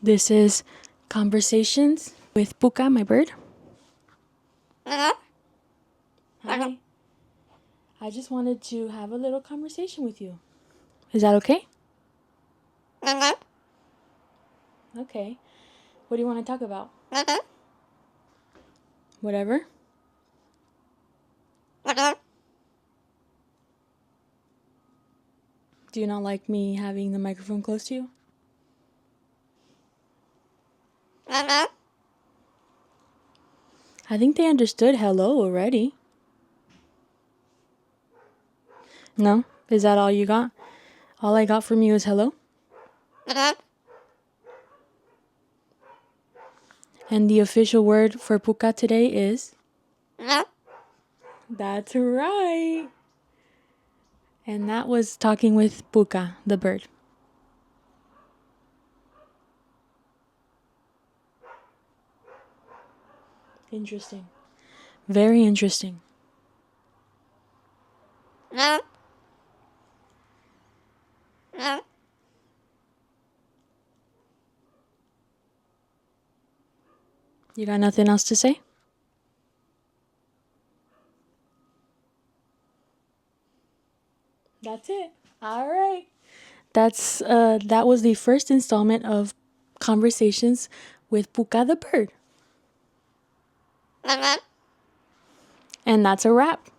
This is Conversations with Pooka, my bird. Hi. I just wanted to have a little conversation with you. Is that okay? Okay. What do you want to talk about? Whatever. Do you not like me having the microphone close to you? I think they understood hello already. No? Is that all you got? All I got from you is hello? And the official word for Pooka today is? That's right. And that was talking with Pooka, the bird. Interesting. Very interesting. You got nothing else to say? That's it. All right. That was the first installment of Conversations with Pooka the bird. And that's a wrap.